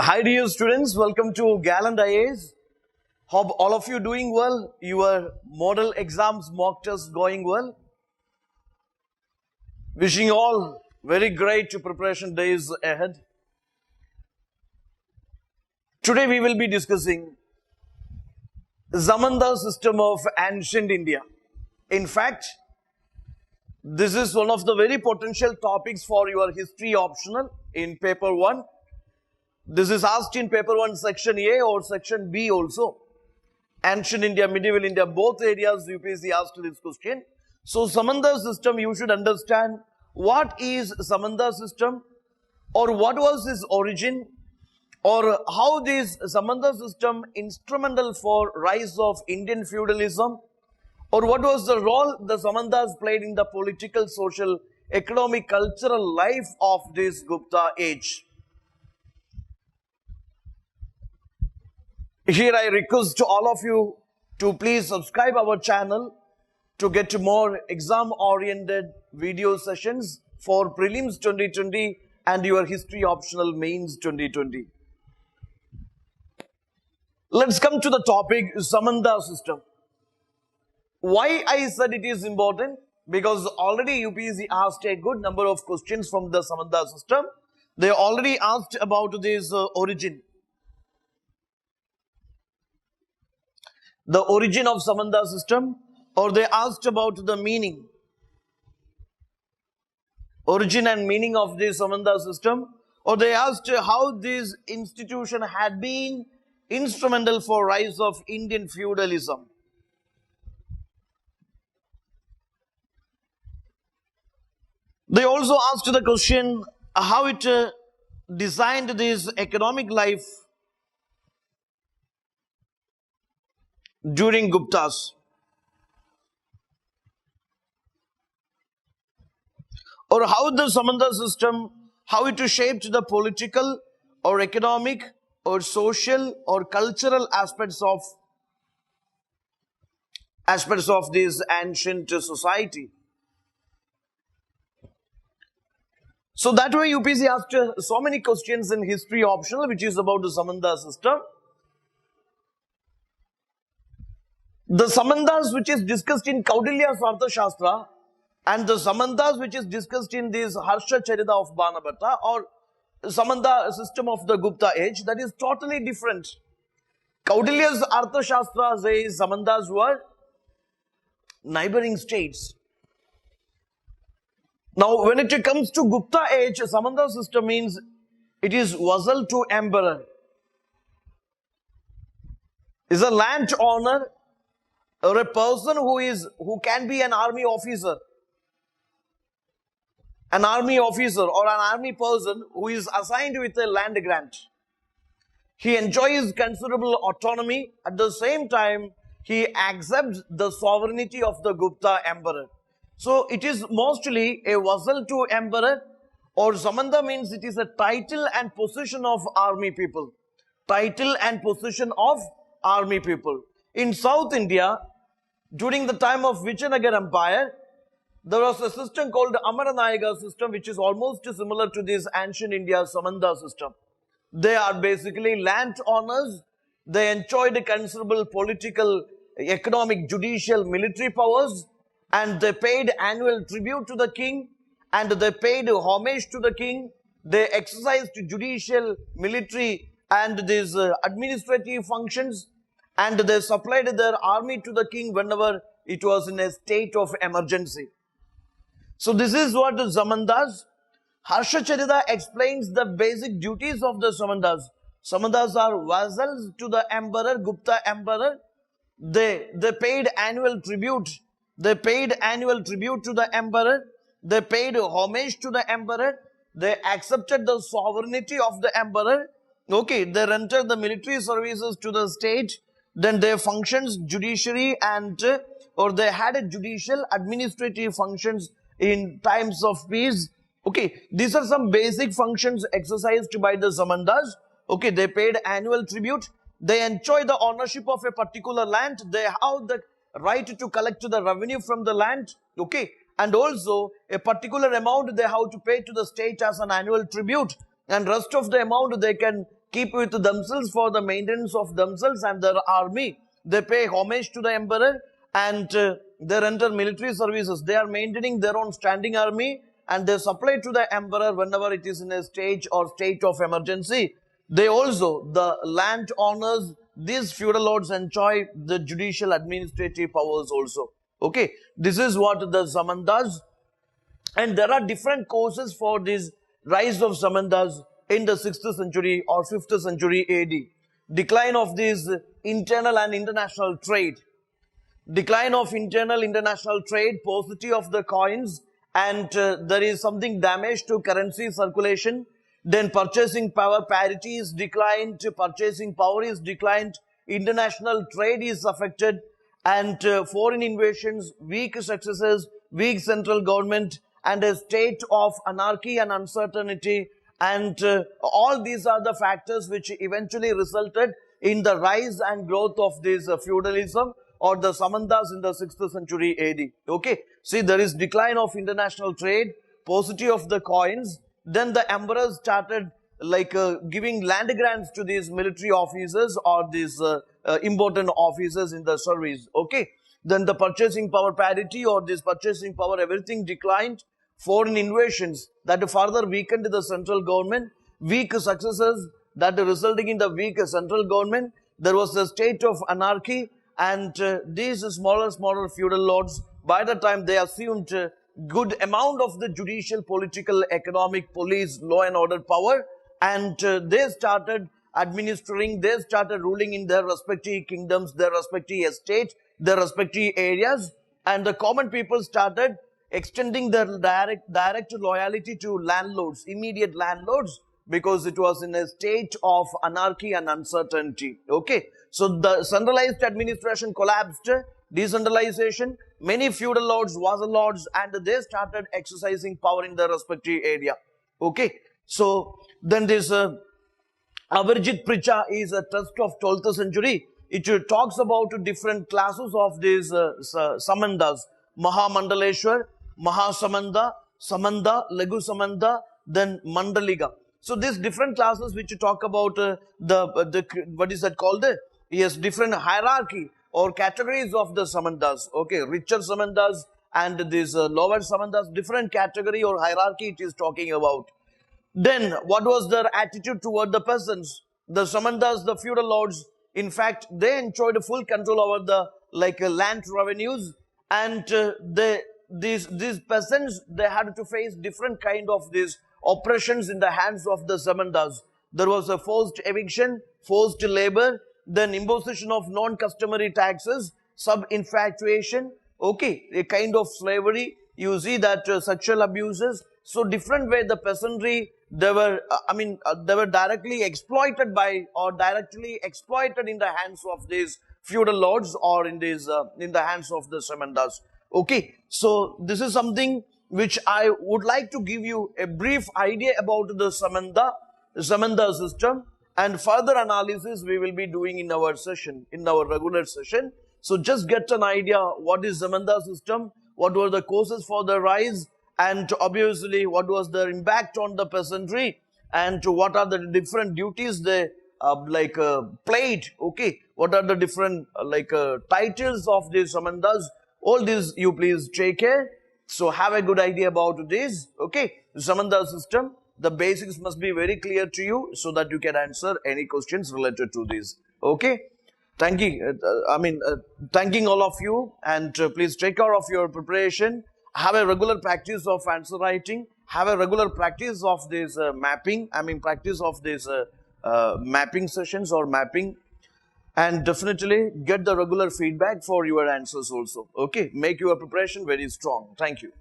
Hi dear students, welcome to Gallant IAs. Hope all of you doing well. Your model exams, mock tests going well. Wishing you all very great preparation days ahead. Today we will be discussing Samanta system of ancient India. In fact, this is one of the very potential topics for your history optional in paper 1. This is asked in paper 1 section A or section B also. Ancient India, medieval India, both areas UPSC asked this question. So Samanta system, you should understand what is Samanta system, or what was its origin, or how this Samanta system instrumental for rise of Indian feudalism, or what was the role the Samantas played in the political, social, economic, cultural life of this Gupta age. Here I request to all of you to please subscribe our channel to get more exam-oriented video sessions for prelims 2020 and your history optional mains 2020. Let's come to the topic Samanta system. Why I said it is important? Because already UPSC asked a good number of questions from the Samanta system. They already asked about this origin. The origin of Samanta system, or they asked about the meaning. Origin and meaning of the Samanta system, or they asked how this institution had been instrumental for rise of Indian feudalism. They also asked the question how it designed this economic life during Guptas, or how the Samanta system, how it shaped the political or economic or social or cultural aspects of this ancient society. So that way UPSC asked so many questions in history optional which is about the Samanta system. The Samantas which is discussed in Kaudilya's Arthashastra and the Samantas which is discussed in this Harsha Charita of Banabhatta or Samanta system of the Gupta age, that is totally different. Kaudilya's Arthashastra says Samantas were neighboring states. Now when it comes to Gupta age, Samanta system means it is vassal to emperor. Is a land owner or a person who can be an army officer. An army officer or an army person who is assigned with a land grant. He enjoys considerable autonomy. At the same time, he accepts the sovereignty of the Gupta emperor. So it is mostly a vassal to emperor, or Samanta means it is a title and position of army people. Title and position of army people. In South India, during the time of Vijayanagar Empire, there was a system called Amaranayaka system which is almost similar to this ancient India Samanta system. They are basically land owners. They enjoyed considerable political, economic, judicial, military powers, and they paid annual tribute to the king, and they paid homage to the king. They exercised judicial, military and these administrative functions, and they supplied their army to the king whenever it was in a state of emergency. So this is what the Samantas. Harsha Charita explains the basic duties of the Samantas. Samantas are vassals to the emperor, Gupta emperor. They paid annual tribute. They paid annual tribute to the emperor. They paid homage to the emperor. They accepted the sovereignty of the emperor. Okay, they rendered the military services to the state. Then their functions, judiciary and or they had a judicial administrative functions in times of peace. Okay, these are some basic functions exercised by the Samantas. Okay, they paid annual tribute. They enjoy the ownership of a particular land. They have the right to collect the revenue from the land. Okay, and also a particular amount they have to pay to the state as an annual tribute. And rest of the amount they can keep with themselves for the maintenance of themselves and their army. They pay homage to the emperor and they render military services. They are maintaining their own standing army and they supply to the emperor whenever it is in a stage or state of emergency. They also, the land owners, these feudal lords enjoy the judicial administrative powers also. Okay, this is what the Samantas, and there are different causes for this rise of Samantas in the 6th century or 5th century AD. Decline of this internal and international trade. Decline of internal international trade, paucity of the coins, and there is something damage to currency circulation. Then purchasing power parity is declined, purchasing power is declined, international trade is affected, and foreign invasions, weak successes, weak central government, and a state of anarchy and uncertainty. And all these are the factors which eventually resulted in the rise and growth of this feudalism or the Samantas in the 6th century AD. Okay, see, there is decline of international trade, paucity of the coins. Then the emperors started giving land grants to these military officers or these important officers in the service. Okay, then the purchasing power parity or this purchasing power, everything declined. Foreign invasions that further weakened the central government, weak successors that resulting in the weak central government. There was a state of anarchy, and these smaller feudal lords, by the time they assumed good amount of the judicial, political, economic, police, law and order power, and they started administering, they started ruling in their respective kingdoms, their respective estates, their respective areas, and the common people started extending their direct loyalty to landlords, immediate landlords, because it was in a state of anarchy and uncertainty. Okay, so the centralized administration collapsed, decentralization, many feudal lords, vassal lords, and they started exercising power in their respective area. Okay, so then this Avarjit Pricha is a text of 12th century. It talks about different classes of these Samantas. Mahamandaleshwar, Mahasamanta, Samanta, Legu Samanta, then Mandaliga. So these different classes which talk about what is that called? Yes, different hierarchy or categories of the Samantas. Okay, richer Samantas and these lower Samantas, different category or hierarchy it is talking about. Then what was their attitude toward the peasants? The Samantas, the feudal lords, in fact, they enjoyed full control over the land revenues, and these peasants, they had to face different kind of these oppressions in the hands of the Samantas. There was a forced eviction, forced labor, then imposition of non-customary taxes, sub-infatuation, okay, a kind of slavery. You see that sexual abuses. So different way the peasantry, they were, they were directly exploited by or directly exploited in the hands of these feudal lords or in the hands of the Samantas. Okay, so this is something which I would like to give you a brief idea about the Samanta system, and further analysis we will be doing in our session, in our regular session. So just get an idea what is Samanta system, what were the causes for the rise, and obviously what was their impact on the peasantry, and what are the different duties they played. Okay, what are the different titles of the Samantas. All this you please take care. So have a good idea about this. Okay, Samanta system, the basics must be very clear to you so that you can answer any questions related to this. Okay, thanking all of you, and please take care of your preparation. Have a regular practice of answer writing. Have a regular practice of this mapping. Practice of this mapping sessions or mapping. And definitely get the regular feedback for your answers also. Okay, make your preparation very strong. Thank you.